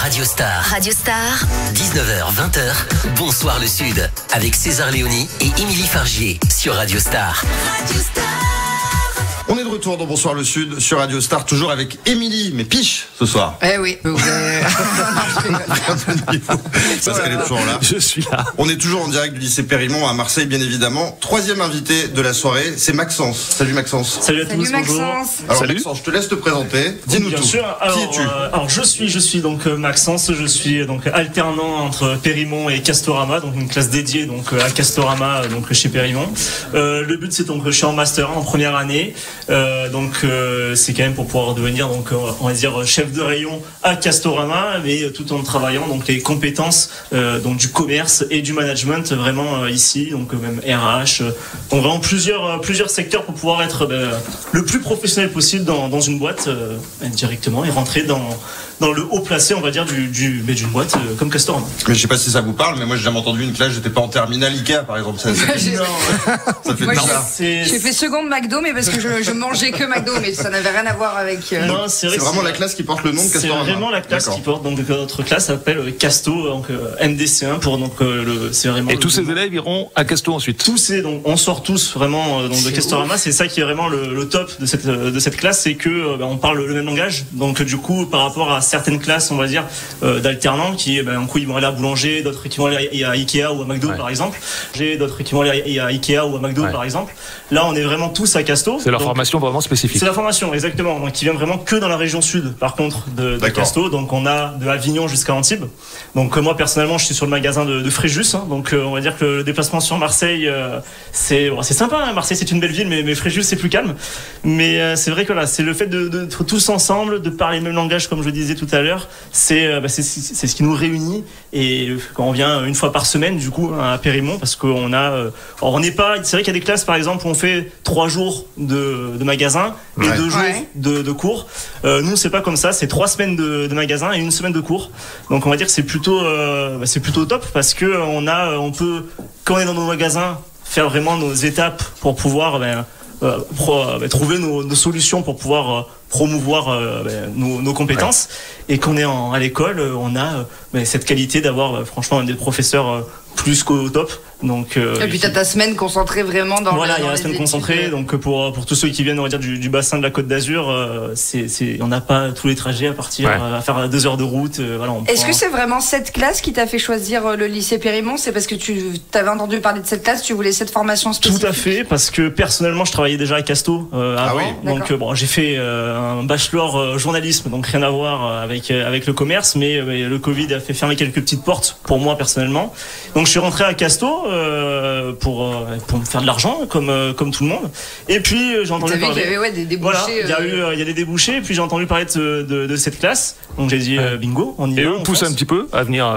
Radio Star. Radio Star. 19h-20h, Bonsoir le Sud. Avec César Léonie et Émilie Fargier sur Radio Star. Radio Star. On est de retour dans Bonsoir le Sud sur Radio Star, toujours avec Émilie, mais piche ce soir. Eh oui. Parce qu'elle est toujours là. Je suis là. On est toujours en direct du lycée Périmont à Marseille, bien évidemment. Troisième invité de la soirée, c'est Maxence. Salut Maxence. Salut à tous, bonjour. Alors Salut. Maxence, je te laisse te présenter. Dis-nous Bien tout. sûr. Qui es-tu Alors je suis donc Maxence, je suis donc alternant entre Périmont et Castorama, donc une classe dédiée donc à Castorama donc chez Périmont. Le but c'est donc je suis en master en première année, c'est quand même pour pouvoir devenir donc on va dire chef de rayon à Castorama, mais tout en travaillant donc les compétences donc du commerce et du management vraiment ici, donc même RH, donc vraiment plusieurs secteurs pour pouvoir être le plus professionnel possible dans une boîte directement et rentrer dans le haut placé, on va dire, d'une boîte comme Castorama. Mais je sais pas si ça vous parle, mais moi j'ai jamais entendu une classe, j'étais pas en terminale Ikea par exemple. Ça fait Moi, bizarre. j'ai fait seconde McDo, mais parce que je mangeais que McDo, mais ça n'avait rien à voir avec. Non, C'est vraiment la classe qui porte le nom de C'est Castorama. vraiment la classe D'accord. qui porte, donc notre classe s'appelle Casto, donc MDC1 pour donc c'est vraiment. Et tous ces élèves iront à Casto ensuite. Donc on sort tous vraiment donc de Castorama. C'est ça qui est vraiment le top de cette classe, c'est que on parle le même langage. Donc du coup par rapport à certaines classes, on va dire d'alternants qui un coup ils vont aller à Boulanger, d'autres qui vont aller à Ikea ou à McDo par exemple. J'ai d'autres qui vont aller à Ikea ou à McDo par exemple. Là on est vraiment tous à Casto. C'est leur Donc, formation vraiment spécifique. c'est la formation, exactement. Donc, qui vient vraiment que dans la région sud, par contre, de Casto. Donc, on a de Avignon jusqu'à Antibes. Donc, moi, personnellement, je suis sur le magasin de Fréjus. Hein. Donc, on va dire que le déplacement sur Marseille, c'est sympa. Hein. Marseille, c'est une belle ville, mais Fréjus, c'est plus calme. Mais c'est vrai que là, c'est le fait d'être tous ensemble, de parler le même langage, comme je disais tout à l'heure. C'est ce qui nous réunit. Et quand on vient une fois par semaine, du coup, à Périmont, parce qu'on a, on n'est pas, c'est vrai qu'il y a des classes, par exemple, où on fait 3 jours de magasin et 2 jours de cours. Nous, c'est pas comme ça. C'est 3 semaines de magasin et 1 semaine de cours. Donc, on va dire que c'est plutôt top parce que on peut, quand on est dans nos magasins, faire vraiment nos étapes pour pouvoir trouver nos solutions pour pouvoir promouvoir nos compétences. Et quand on est à l'école, on a cette qualité d'avoir franchement des professeurs plus qu'au top. Donc, Et puis t'as ta semaine concentrée vraiment dans. Voilà, il y a la les semaine études. concentrée. Donc pour tous ceux qui viennent, on va dire du bassin de la Côte d'Azur, on n'a pas tous les trajets à partir à faire 2 heures de route. Voilà. Est-ce que c'est vraiment cette classe qui t'a fait choisir le lycée Périmont? C'est parce que tu t'avais entendu parler de cette classe, tu voulais cette formation spécifique? Tout à fait, parce que personnellement, je travaillais déjà à Casto avant. oui, donc j'ai fait un bachelor journalisme, donc rien à voir avec le commerce, mais le Covid a fait fermer quelques petites portes pour moi personnellement. Donc je suis rentré à Casto pour me faire de l'argent comme tout le monde. Et puis j'ai entendu parler. Qu'il y avait des débouchés. Voilà, il y a des débouchés. Et puis j'ai entendu parler de cette classe. Donc j'ai dit bingo, on y va. Et eux poussent un petit peu à venir.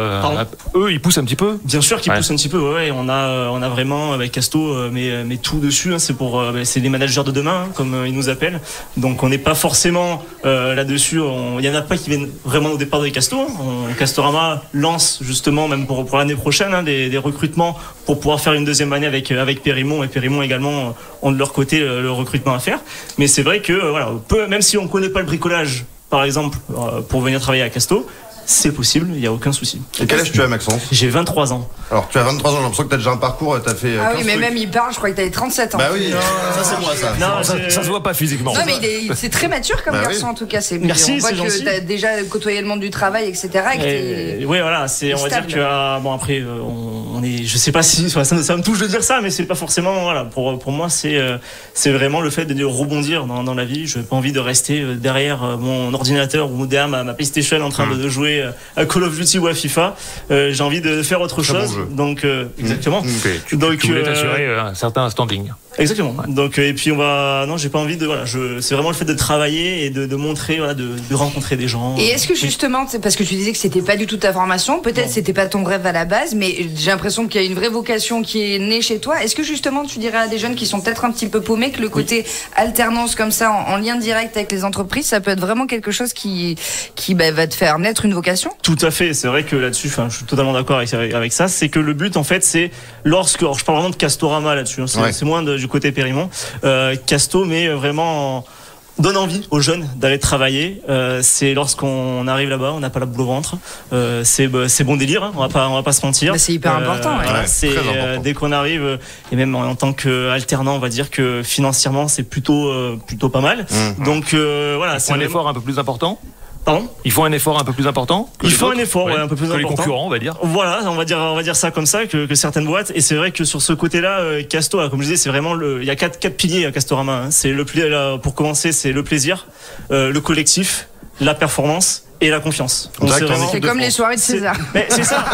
Eux, ils poussent un petit peu. Bien sûr qu'ils poussent un petit peu. Ouais, on a vraiment avec Casto, mais tout dessus. Hein, c'est les managers de demain, comme ils nous appellent. Donc on n'est pas forcément là-dessus. Il y en a pas qui viennent vraiment au départ de Casto. Castorama lance justement même pour l'année prochaine des recrutements pour pouvoir faire une deuxième année avec Périmont, et Périmont également ont de leur côté le recrutement à faire. Mais c'est vrai que même si on connaît pas le bricolage par exemple pour venir travailler à Casto, c'est possible, il n'y a aucun souci. Et quel âge tu as, Maxence? J'ai 23 ans. Alors tu as 23 ans, j'ai l'impression que tu as déjà un parcours, tu as fait. Ah oui, 15 mais trucs. même il parle, je crois que t'avais 37 ans. Bah oui, ça c'est moi ça. Non, Ça se voit pas physiquement. Non, mais c'est très mature comme garçon en tout cas. Merci, on voit c'est que gentil. t'as déjà côtoyé le monde du travail, etc. Oui, voilà, on va dire que bon après, on est, je sais pas si ça me touche de dire ça, mais c'est pas forcément voilà. Pour moi, c'est vraiment le fait de rebondir dans la vie. Je n'ai pas envie de rester derrière mon ordinateur ou derrière ma PlayStation en train de jouer à Call of Duty ou à FIFA. J'ai envie de faire autre chose. Bon jeu. Donc exactement. Tu voulais t'assurer un certain standing. Exactement. Donc et puis j'ai pas envie de c'est vraiment le fait de travailler et de montrer de rencontrer des gens. Et est-ce que justement, c'est parce que tu disais que c'était pas du tout ta formation, peut-être c'était pas ton rêve à la base, mais j'ai l'impression qu'il y a une vraie vocation qui est née chez toi. Est-ce que justement tu dirais à des jeunes qui sont peut-être un petit peu paumés que le côté alternance comme ça en lien direct avec les entreprises, ça peut être vraiment quelque chose qui va te faire naître une vocation? Tout à fait, c'est vrai que là-dessus, je suis totalement d'accord avec ça, c'est que le but en fait c'est je parle vraiment de Castorama là-dessus, c'est moins du côté Périmont, Casto, mais vraiment donne envie aux jeunes d'aller travailler. C'est lorsqu'on arrive là-bas, on n'a pas la boule au ventre. C'est bon délire, hein, on va pas se mentir. Mais c'est hyper important. Ouais. Voilà, c'est dès qu'on arrive, et même en tant qu'alternant, on va dire que financièrement c'est plutôt pas mal. Donc voilà, c'est un effort un peu plus important. Pardon ? Ils font un effort un peu plus important. Ils font un effort un peu plus important. Que les concurrents, on va dire. Voilà, on va dire ça comme ça que certaines boîtes. Et c'est vrai que sur ce côté-là, Casto, comme je disais, c'est vraiment il y a quatre piliers à Castorama. Hein. C'est pour commencer, c'est le plaisir, le collectif, la performance et la confiance. C'est comme les soirées de César. C'est ça.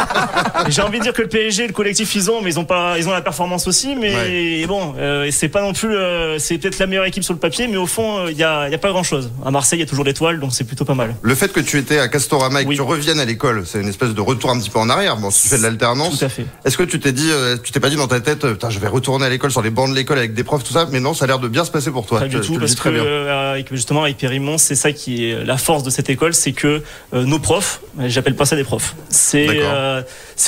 J'ai envie de dire que le PSG, le collectif, ils ont la performance aussi, mais bon, c'est pas non plus, c'est peut-être la meilleure équipe sur le papier, mais au fond, il y a pas grand chose. À Marseille, il y a toujours l'étoile, donc c'est plutôt pas mal. Le fait que tu étais à Castorama et que tu reviennes à l'école, c'est une espèce de retour un petit peu en arrière. Bon, si tu fais de l'alternance. Tout à fait. Est-ce que tu t'es pas dit dans ta tête, putain, je vais retourner à l'école sur les bancs de l'école avec des profs, tout ça, mais non, ça a l'air de bien se passer pour toi. Pas du tout, parce que justement avec Périmont, c'est ça qui est la force de cette école, c'est que nos profs, j'appelle pas ça des profs, c'est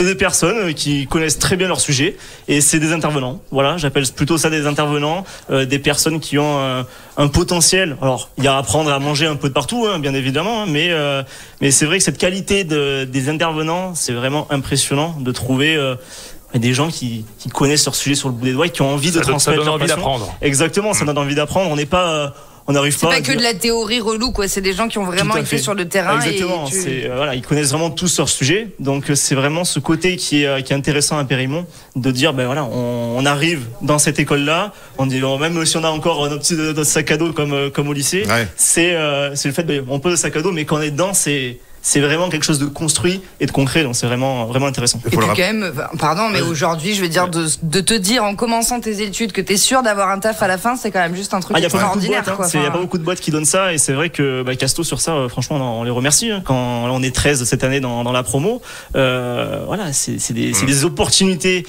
des personnes qui connaissent très bien leur sujet et c'est des intervenants. Voilà, j'appelle plutôt ça des intervenants, des personnes qui ont un potentiel. Alors, il y a à apprendre à manger un peu de partout, hein, bien évidemment, hein, mais c'est vrai que cette qualité des intervenants, c'est vraiment impressionnant de trouver des gens qui connaissent leur sujet sur le bout des doigts et qui ont envie de transmettre. Ça donne envie passion. d'apprendre. Exactement, ça donne envie d'apprendre. On n'arrive pas. C'est pas que de la théorie relou, quoi. C'est des gens qui ont vraiment été sur le terrain. Exactement. Ils connaissent vraiment tous leur sujet. Donc c'est vraiment ce côté qui est intéressant à Périmont, de dire on arrive dans cette école-là. On dit même si on a encore notre sac à dos comme au lycée, c'est le fait on pose le sac à dos, mais quand on est dedans, c'est vraiment quelque chose de construit et de concret, donc c'est vraiment intéressant. Et puis quand même, pardon, mais aujourd'hui, je veux dire, de te dire en commençant tes études que t'es sûr d'avoir un taf à la fin, c'est quand même juste un truc extraordinaire. Il y a pas beaucoup de boîtes qui donnent ça, et c'est vrai que Casto sur ça, franchement, on les remercie. Hein, quand on est 13 cette année dans la promo, c'est des opportunités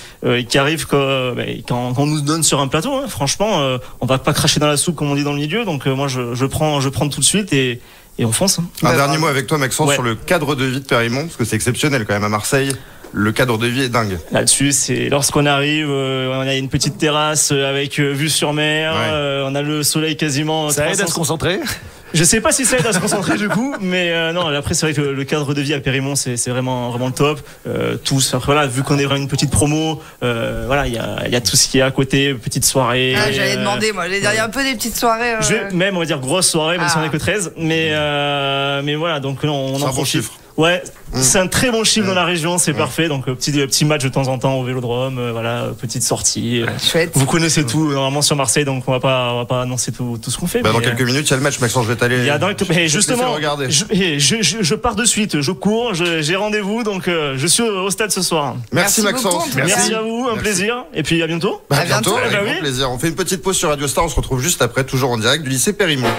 qui arrivent quand on nous donne sur un plateau. Hein, franchement, on va pas cracher dans la soupe comme on dit dans le milieu, donc moi je prends tout de suite et on fonce. Hein. Un dernier mot avec toi, Maxence, sur le cadre de vie de Périmont, parce que c'est exceptionnel quand même à Marseille. Le cadre de vie est dingue. Là-dessus, c'est lorsqu'on arrive, on a une petite terrasse avec vue sur mer, on a le soleil quasiment. Ça aide à se concentrer. Je sais pas si ça aide à se concentrer du coup, mais non. Après, c'est vrai que le cadre de vie à Périmont, c'est vraiment le top. Tous, après, voilà, vu qu'on est une petite promo, voilà, il y a tout ce qui est à côté, petites soirées. J'allais demander, moi, il y a un peu des petites soirées. Même, on va dire grosse soirée, même si on est que 13, mais voilà, donc on en profite. Chiffre. Ouais, c'est un très bon chiffre dans la région, c'est parfait. Donc petit match de temps en temps au Vélodrome, voilà, petite sortie. Chouette. Vous connaissez tout normalement sur Marseille, donc on va pas annoncer tout ce qu'on fait. Dans quelques minutes, il y a le match, Maxence, je vais t'aller. Justement, je pars de suite, je cours, j'ai rendez-vous, donc je suis au stade ce soir. Merci Maxence. Merci à vous, un plaisir. Et puis à bientôt. À bientôt, avec grand plaisir. On fait une petite pause sur Radio Star, on se retrouve juste après, toujours en direct du lycée Périmont.